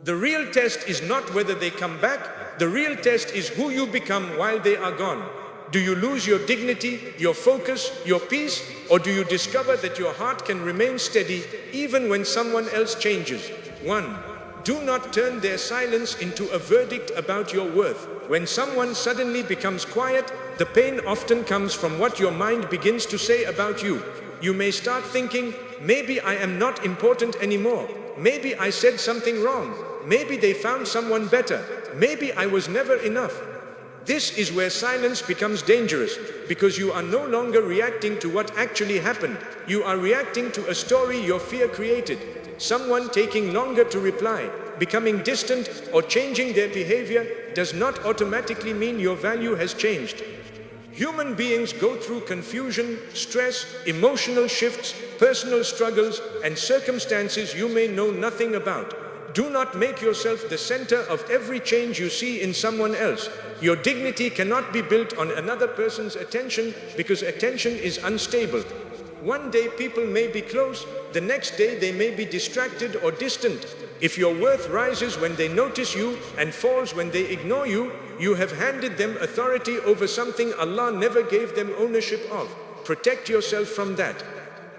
The real test is not whether they come back. The real test is who you become while they are gone. Do you lose your dignity, your focus, your peace, or do you discover that your heart can remain steady even when someone else changes? 1. Do not turn their silence into a verdict about your worth. When someone suddenly becomes quiet, the pain often comes from what your mind begins to say about you. You may start thinking, maybe I am not important anymore. Maybe I said something wrong. Maybe they found someone better. Maybe I was never enough. This is where silence becomes dangerous, because you are no longer reacting to what actually happened. You are reacting to a story your fear created. Someone taking longer to reply, becoming distant, or changing their behavior does not automatically mean your value has changed. Human beings go through confusion, stress, emotional shifts, personal struggles, and circumstances you may know nothing about. Do not make yourself the center of every change you see in someone else. Your dignity cannot be built on another person's attention, because attention is unstable. One day people may be close, the next day they may be distracted or distant. If your worth rises when they notice you and falls when they ignore you, you have handed them authority over something Allah never gave them ownership of. Protect yourself from that.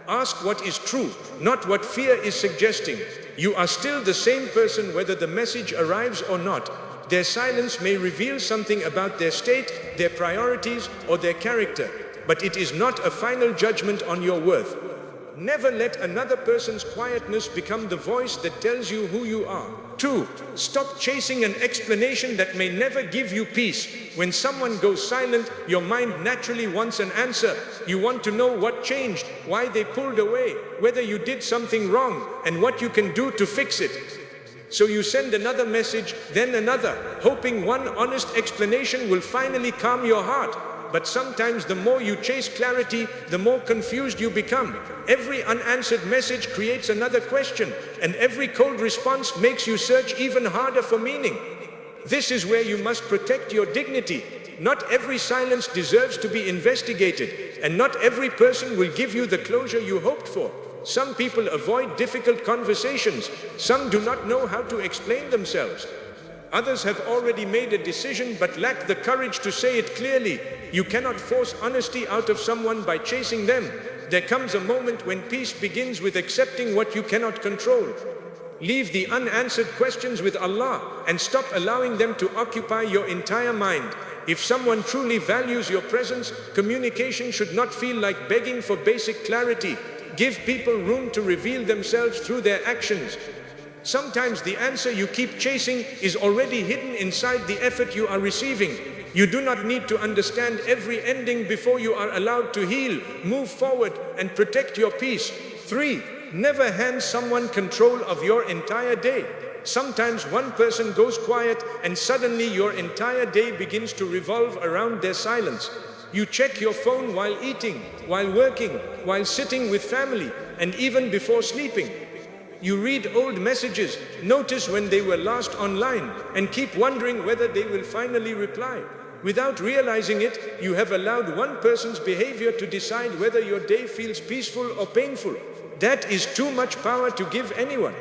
Ask what is true, not what fear is suggesting. You are still the same person whether the message arrives or not. Their silence may reveal something about their state, their priorities, or their character, but it is not a final judgment on your worth. Never let another person's quietness become the voice that tells you who you are. 2. Stop chasing an explanation that may never give you peace. When someone goes silent, your mind naturally wants an answer. You want to know what changed, why they pulled away, whether you did something wrong, and what you can do to fix it. So you send another message, then another, hoping one honest explanation will finally calm your heart. But sometimes the more you chase clarity, the more confused you become. Every unanswered message creates another question, and every cold response makes you search even harder for meaning. This is where you must protect your dignity. Not every silence deserves to be investigated, and not every person will give you the closure you hoped for. Some people avoid difficult conversations. Some do not know how to explain themselves. Others have already made a decision but lack the courage to say it clearly. You cannot force honesty out of someone by chasing them. There comes a moment when peace begins with accepting what you cannot control. Leave the unanswered questions with Allah and stop allowing them to occupy your entire mind. If someone truly values your presence, communication should not feel like begging for basic clarity. Give people room to reveal themselves through their actions. Sometimes the answer you keep chasing is already hidden inside the effort you are receiving. You do not need to understand every ending before you are allowed to heal, move forward, and protect your peace. 3. Never hand someone control of your entire day. Sometimes one person goes quiet and suddenly your entire day begins to revolve around their silence. You check your phone while eating, while working, while sitting with family, and even before sleeping. You read old messages, notice when they were last online, and keep wondering whether they will finally reply. Without realizing it, you have allowed one person's behavior to decide whether your day feels peaceful or painful. That is too much power to give anyone.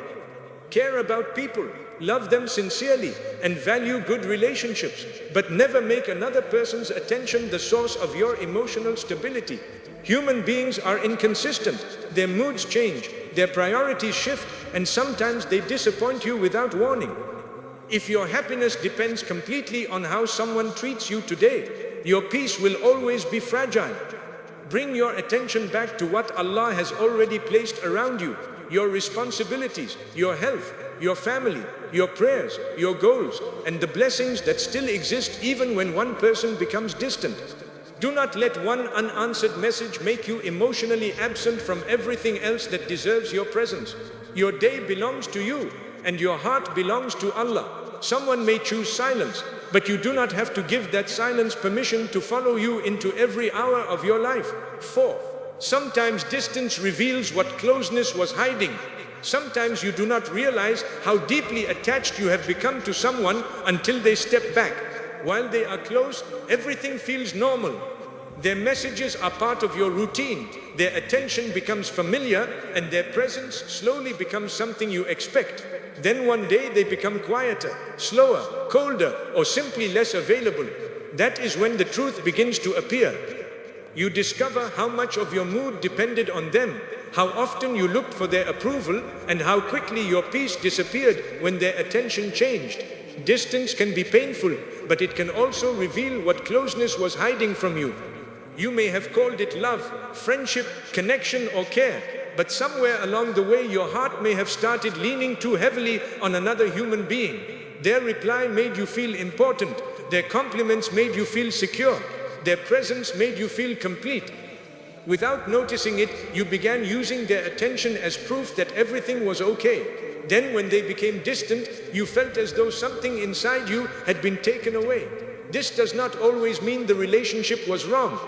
Care about people, love them sincerely, and value good relationships, but never make another person's attention the source of your emotional stability. Human beings are inconsistent. Their moods change, their priorities shift, and sometimes they disappoint you without warning. If your happiness depends completely on how someone treats you today, your peace will always be fragile. Bring your attention back to what Allah has already placed around you: your responsibilities, your health, your family, your prayers, your goals, and the blessings that still exist even when one person becomes distant. Do not let one unanswered message make you emotionally absent from everything else that deserves your presence. Your day belongs to you, and your heart belongs to Allah. Someone may choose silence, but you do not have to give that silence permission to follow you into every hour of your life. 4. Sometimes distance reveals what closeness was hiding. Sometimes you do not realize how deeply attached you have become to someone until they step back. While they are close, everything feels normal. Their messages are part of your routine. Their attention becomes familiar and their presence slowly becomes something you expect. Then one day they become quieter, slower, colder, or simply less available. That is when the truth begins to appear. You discover how much of your mood depended on them, how often you looked for their approval, and how quickly your peace disappeared when their attention changed. Distance can be painful, but it can also reveal what closeness was hiding from you. You may have called it love, friendship, connection, or care, but somewhere along the way your heart may have started leaning too heavily on another human being. Their reply made you feel important. Their compliments made you feel secure. Their presence made you feel complete. Without noticing it, you began using their attention as proof that everything was okay. Then when they became distant, you felt as though something inside you had been taken away. This does not always mean the relationship was wrong.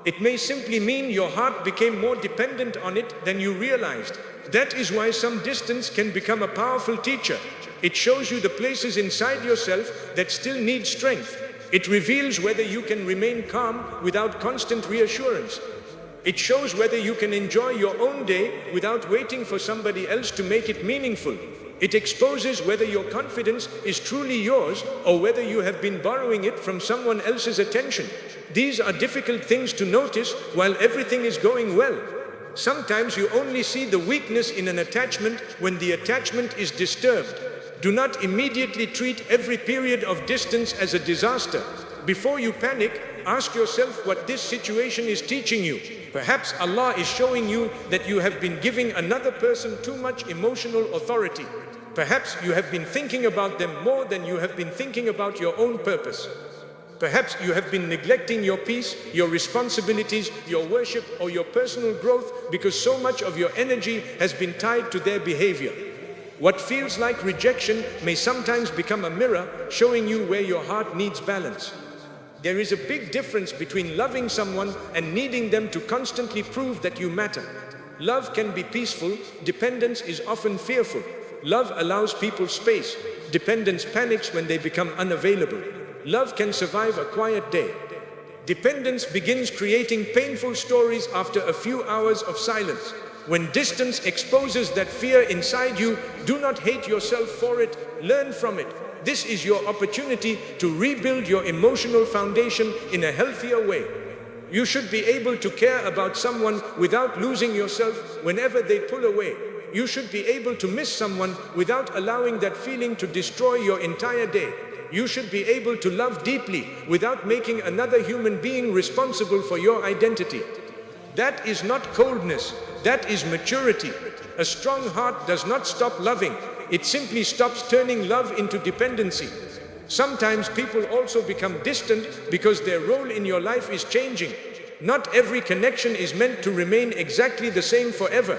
It may simply mean your heart became more dependent on it than you realized. That is why some distance can become a powerful teacher. It shows you the places inside yourself that still need strength. It reveals whether you can remain calm without constant reassurance. It shows whether you can enjoy your own day without waiting for somebody else to make it meaningful. It exposes whether your confidence is truly yours or whether you have been borrowing it from someone else's attention. These are difficult things to notice while everything is going well. Sometimes you only see the weakness in an attachment when the attachment is disturbed. Do not immediately treat every period of distance as a disaster. Before you panic, ask yourself what this situation is teaching you. Perhaps Allah is showing you that you have been giving another person too much emotional authority. Perhaps you have been thinking about them more than you have been thinking about your own purpose. Perhaps you have been neglecting your peace, your responsibilities, your worship, or your personal growth because so much of your energy has been tied to their behavior. What feels like rejection may sometimes become a mirror showing you where your heart needs balance. There is a big difference between loving someone and needing them to constantly prove that you matter. Love can be peaceful, dependence is often fearful. Love allows people space, dependence panics when they become unavailable. Love can survive a quiet day. Dependence begins creating painful stories after a few hours of silence. When distance exposes that fear inside you, do not hate yourself for it, learn from it. This is your opportunity to rebuild your emotional foundation in a healthier way. You should be able to care about someone without losing yourself whenever they pull away. You should be able to miss someone without allowing that feeling to destroy your entire day. You should be able to love deeply without making another human being responsible for your identity. That is not coldness, that is maturity. A strong heart does not stop loving, it simply stops turning love into dependency. Sometimes people also become distant because their role in your life is changing. Not every connection is meant to remain exactly the same forever.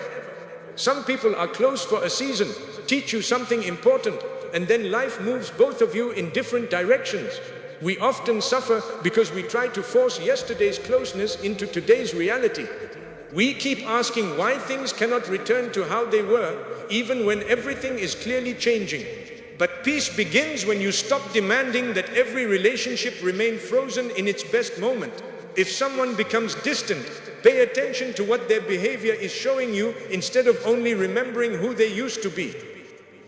Some people are close for a season, teach you something important, and then life moves both of you in different directions. We often suffer because we try to force yesterday's closeness into today's reality. We keep asking why things cannot return to how they were, even when everything is clearly changing. But peace begins when you stop demanding that every relationship remain frozen in its best moment. If someone becomes distant, pay attention to what their behavior is showing you instead of only remembering who they used to be.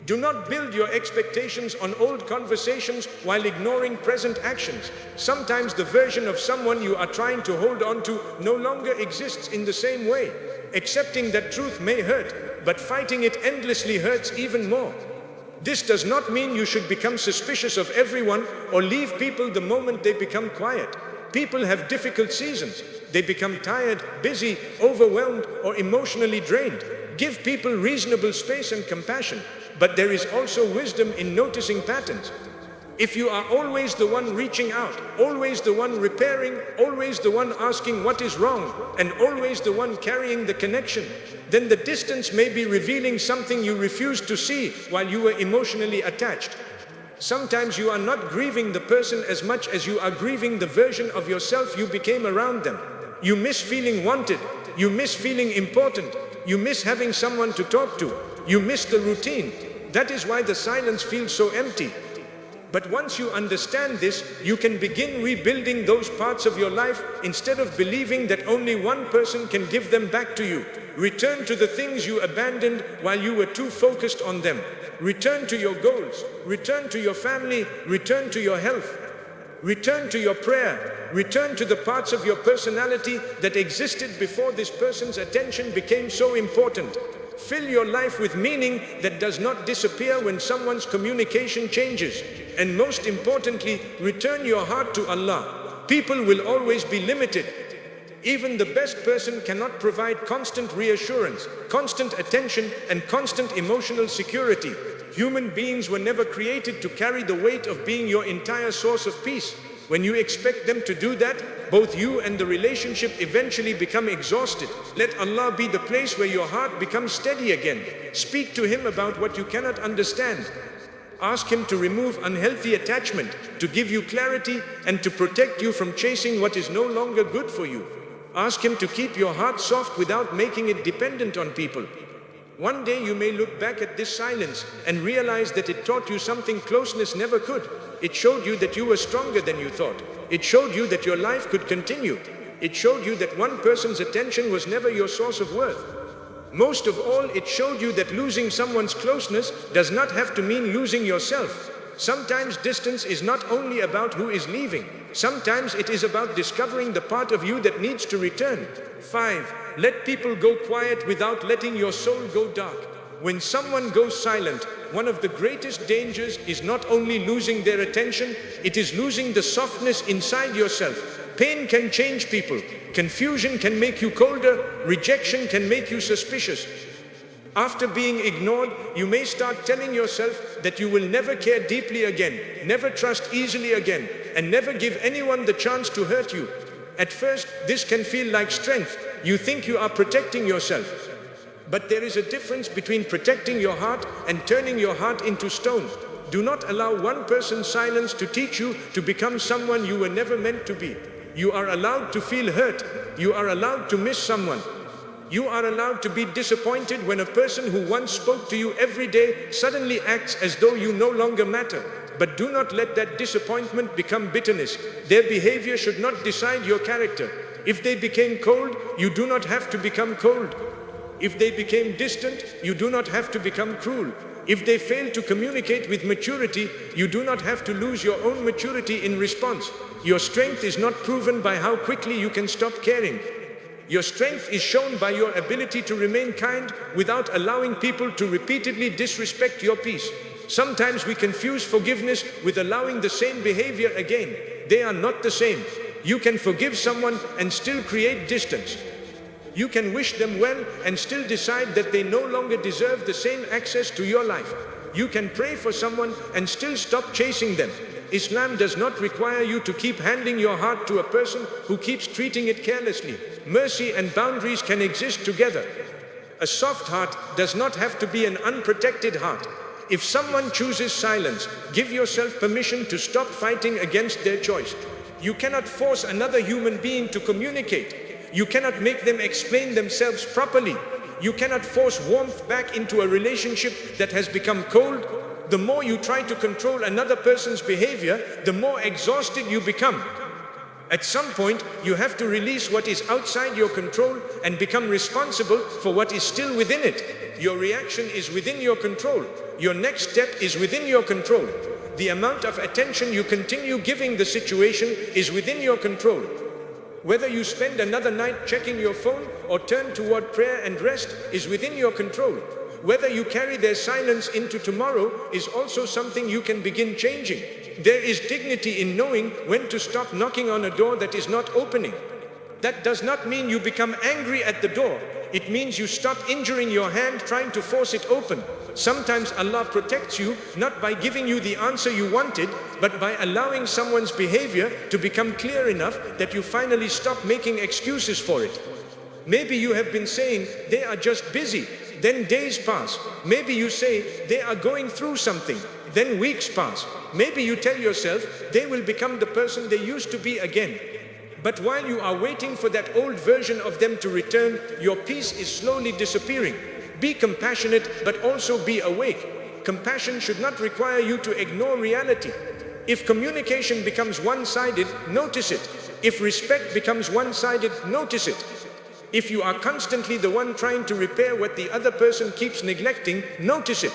Do not build your expectations on old conversations while ignoring present actions. Sometimes the version of someone you are trying to hold on to no longer exists in the same way. Accepting that truth may hurt, but fighting it endlessly hurts even more. This does not mean you should become suspicious of everyone or leave people the moment they become quiet. People have difficult seasons. They become tired, busy, overwhelmed, or emotionally drained. Give people reasonable space and compassion. But there is also wisdom in noticing patterns. If you are always the one reaching out, always the one repairing, always the one asking what is wrong, and always the one carrying the connection, then the distance may be revealing something you refused to see while you were emotionally attached. Sometimes you are not grieving the person as much as you are grieving the version of yourself you became around them. You miss feeling wanted. You miss feeling important. You miss having someone to talk to. You miss the routine. That is why the silence feels so empty. But once you understand this, you can begin rebuilding those parts of your life instead of believing that only one person can give them back to you. Return to the things you abandoned while you were too focused on them. Return to your goals. Return to your family. Return to your health. Return to your prayer. Return to the parts of your personality that existed before this person's attention became so important. Fill your life with meaning that does not disappear when someone's communication changes. And most importantly, return your heart to Allah. People will always be limited. Even the best person cannot provide constant reassurance, constant attention, and constant emotional security. Human beings were never created to carry the weight of being your entire source of peace. When you expect them to do that, both you and the relationship eventually become exhausted. Let Allah be the place where your heart becomes steady again. Speak to Him about what you cannot understand. Ask Him to remove unhealthy attachment, to give you clarity, and to protect you from chasing what is no longer good for you. Ask Him to keep your heart soft without making it dependent on people. One day you may look back at this silence and realize that it taught you something closeness never could. It showed you that you were stronger than you thought. It showed you that your life could continue. It showed you that one person's attention was never your source of worth. Most of all, it showed you that losing someone's closeness does not have to mean losing yourself. Sometimes distance is not only about who is leaving. Sometimes it is about discovering the part of you that needs to return. 5. Let people go quiet without letting your soul go dark. When someone goes silent, one of the greatest dangers is not only losing their attention, it is losing the softness inside yourself. Pain can change people. Confusion can make you colder. Rejection can make you suspicious. After being ignored, you may start telling yourself that you will never care deeply again, never trust easily again, and never give anyone the chance to hurt you. At first, this can feel like strength. You think you are protecting yourself. But there is a difference between protecting your heart and turning your heart into stone. Do not allow one person's silence to teach you to become someone you were never meant to be. You are allowed to feel hurt. You are allowed to miss someone. You are allowed to be disappointed when a person who once spoke to you every day suddenly acts as though you no longer matter. But do not let that disappointment become bitterness. Their behavior should not decide your character. If they became cold, you do not have to become cold. If they became distant, you do not have to become cruel. If they fail to communicate with maturity, you do not have to lose your own maturity in response. Your strength is not proven by how quickly you can stop caring. Your strength is shown by your ability to remain kind without allowing people to repeatedly disrespect your peace. Sometimes we confuse forgiveness with allowing the same behavior again. They are not the same. You can forgive someone and still create distance. You can wish them well and still decide that they no longer deserve the same access to your life. You can pray for someone and still stop chasing them. Islam does not require you to keep handing your heart to a person who keeps treating it carelessly. Mercy and boundaries can exist together. A soft heart does not have to be an unprotected heart. If someone chooses silence, give yourself permission to stop fighting against their choice. You cannot force another human being to communicate. You cannot make them explain themselves properly. You cannot force warmth back into a relationship that has become cold. The more you try to control another person's behavior, the more exhausted you become. At some point, you have to release what is outside your control and become responsible for what is still within it. Your reaction is within your control. Your next step is within your control. The amount of attention you continue giving the situation is within your control. Whether you spend another night checking your phone or turn toward prayer and rest is within your control. Whether you carry their silence into tomorrow is also something you can begin changing. There is dignity in knowing when to stop knocking on a door that is not opening. That does not mean you become angry at the door. It means you stop injuring your hand trying to force it open. Sometimes Allah protects you not by giving you the answer you wanted, but by allowing someone's behavior to become clear enough that you finally stop making excuses for it. Maybe you have been saying, they are just busy. Then days pass. Maybe you say, they are going through something. Then weeks pass. Maybe you tell yourself, they will become the person they used to be again. But while you are waiting for that old version of them to return, your peace is slowly disappearing. Be compassionate, but also be awake. Compassion should not require you to ignore reality. If communication becomes one-sided, notice it. If respect becomes one-sided, notice it. If you are constantly the one trying to repair what the other person keeps neglecting, notice it.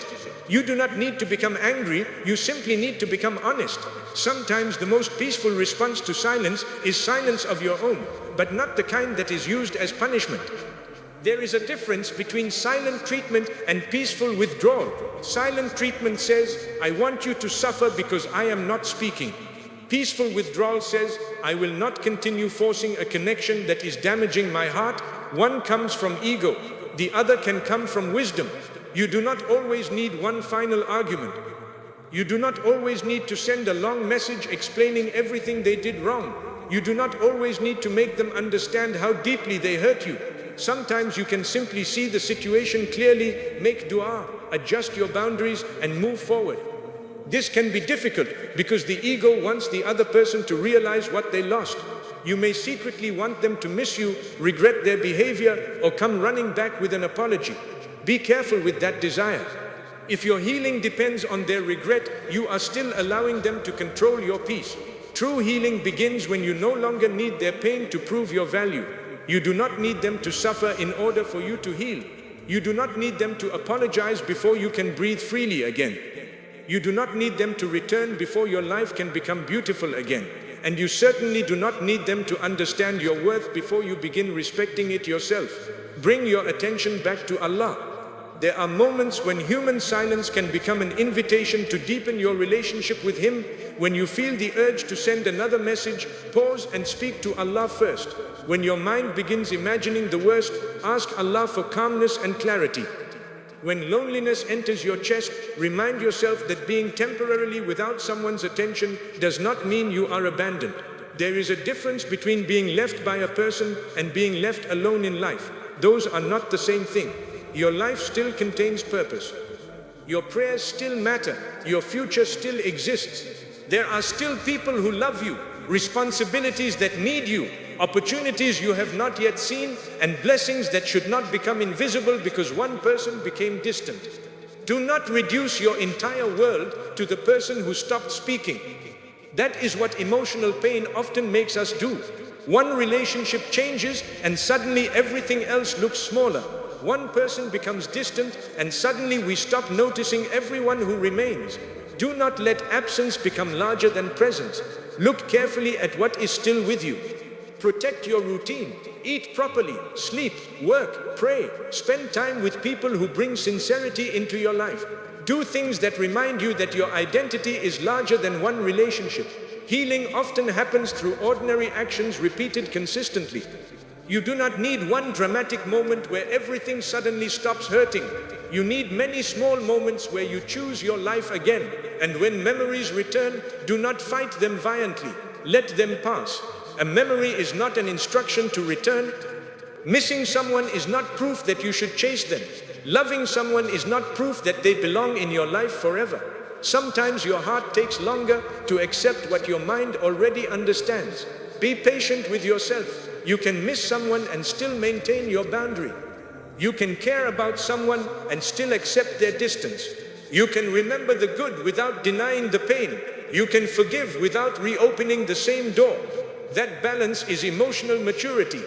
You do not need to become angry, you simply need to become honest. Sometimes the most peaceful response to silence is silence of your own, but not the kind that is used as punishment. There is a difference between silent treatment and peaceful withdrawal. Silent treatment says, I want you to suffer because I am not speaking. Peaceful withdrawal says, I will not continue forcing a connection that is damaging my heart. One comes from ego, the other can come from wisdom. You do not always need one final argument. You do not always need to send a long message explaining everything they did wrong. You do not always need to make them understand how deeply they hurt you. Sometimes you can simply see the situation clearly, make dua, adjust your boundaries and move forward. This can be difficult because the ego wants the other person to realize what they lost. You may secretly want them to miss you, regret their behavior, or come running back with an apology. Be careful with that desire. If your healing depends on their regret, you are still allowing them to control your peace. True healing begins when you no longer need their pain to prove your value. You do not need them to suffer in order for you to heal. You do not need them to apologize before you can breathe freely again. You do not need them to return before your life can become beautiful again. And you certainly do not need them to understand your worth before you begin respecting it yourself. Bring your attention back to Allah. There are moments when human silence can become an invitation to deepen your relationship with Him. When you feel the urge to send another message, pause and speak to Allah first. When your mind begins imagining the worst, ask Allah for calmness and clarity. When loneliness enters your chest, remind yourself that being temporarily without someone's attention does not mean you are abandoned. There is a difference between being left by a person and being left alone in life. Those are not the same thing. Your life still contains purpose. Your prayers still matter. Your future still exists. There are still people who love you, responsibilities that need you, opportunities you have not yet seen, and blessings that should not become invisible because one person became distant. Do not reduce your entire world to the person who stopped speaking. That is what emotional pain often makes us do. One relationship changes and suddenly everything else looks smaller. One person becomes distant and suddenly we stop noticing everyone who remains. Do not let absence become larger than presence. Look carefully at what is still with you. Protect your routine. Eat properly, sleep, work, pray. Spend time with people who bring sincerity into your life. Do things that remind you that your identity is larger than one relationship. Healing often happens through ordinary actions repeated consistently. You do not need one dramatic moment where everything suddenly stops hurting. You need many small moments where you choose your life again. And when memories return, do not fight them violently. Let them pass. A memory is not an instruction to return. Missing someone is not proof that you should chase them. Loving someone is not proof that they belong in your life forever. Sometimes your heart takes longer to accept what your mind already understands. Be patient with yourself. You can miss someone and still maintain your boundary. You can care about someone and still accept their distance. You can remember the good without denying the pain. You can forgive without reopening the same door. That balance is emotional maturity.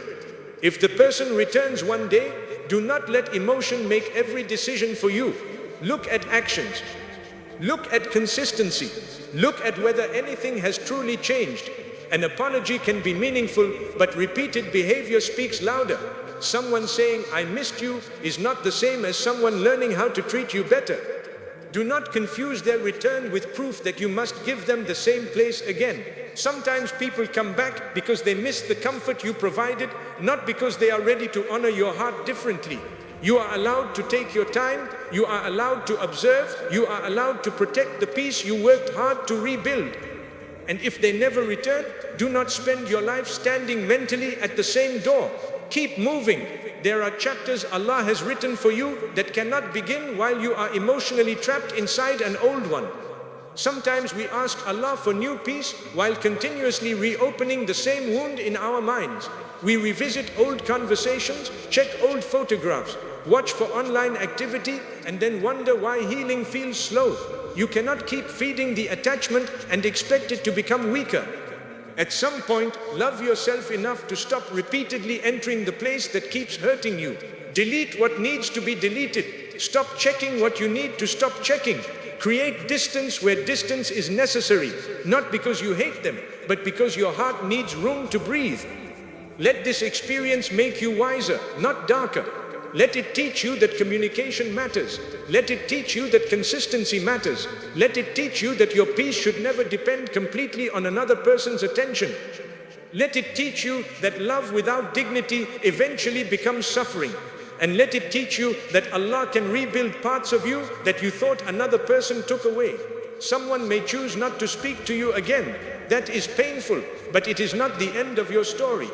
If the person returns one day, do not let emotion make every decision for you. Look at actions. Look at consistency. Look at whether anything has truly changed. An apology can be meaningful, but repeated behavior speaks louder. Someone saying, "I missed you," is not the same as someone learning how to treat you better. Do not confuse their return with proof that you must give them the same place again. Sometimes people come back because they miss the comfort you provided, not because they are ready to honor your heart differently. You are allowed to take your time, you are allowed to observe, you are allowed to protect the peace you worked hard to rebuild. And if they never return, do not spend your life standing mentally at the same door. Keep moving. There are chapters Allah has written for you that cannot begin while you are emotionally trapped inside an old one. Sometimes we ask Allah for new peace while continuously reopening the same wound in our minds. We revisit old conversations, check old photographs, watch for online activity, and then wonder why healing feels slow. You cannot keep feeding the attachment and expect it to become weaker. At some point, love yourself enough to stop repeatedly entering the place that keeps hurting you. Delete what needs to be deleted. Stop checking what you need to stop checking. Create distance where distance is necessary, not because you hate them, but because your heart needs room to breathe. Let this experience make you wiser, not darker. Let it teach you that communication matters. Let it teach you that consistency matters. Let it teach you that your peace should never depend completely on another person's attention. Let it teach you that love without dignity eventually becomes suffering. And let it teach you that Allah can rebuild parts of you that you thought another person took away. Someone may choose not to speak to you again. That is painful, but it is not the end of your story.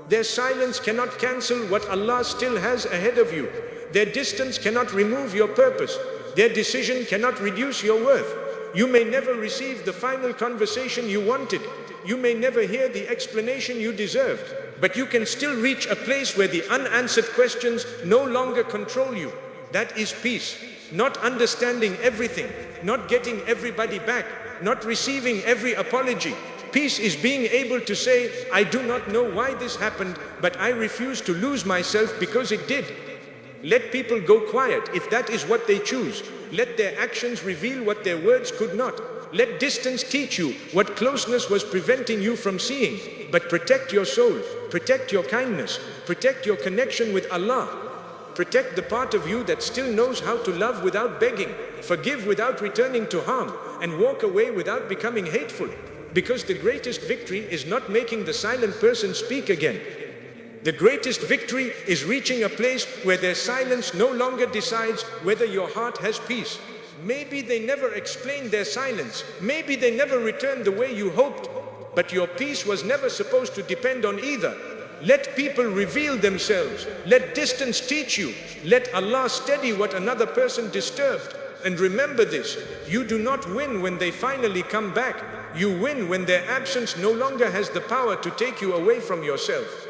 Their silence cannot cancel what Allah still has ahead of you. Their distance cannot remove your purpose. Their decision cannot reduce your worth. You may never receive the final conversation you wanted. You may never hear the explanation you deserved. But you can still reach a place where the unanswered questions no longer control you. That is peace. Not understanding everything, not getting everybody back, not receiving every apology. Peace is being able to say, I do not know why this happened, but I refuse to lose myself because it did. Let people go quiet if that is what they choose. Let their actions reveal what their words could not. Let distance teach you what closeness was preventing you from seeing. But protect your soul, protect your kindness, protect your connection with Allah. Protect the part of you that still knows how to love without begging, forgive without returning to harm, and walk away without becoming hateful. Because the greatest victory is not making the silent person speak again. The greatest victory is reaching a place where their silence no longer decides whether your heart has peace. Maybe they never explained their silence. Maybe they never returned the way you hoped. But your peace was never supposed to depend on either. Let people reveal themselves. Let distance teach you. Let Allah steady what another person disturbed. And remember this, you do not win when they finally come back. You win when their absence no longer has the power to take you away from yourself.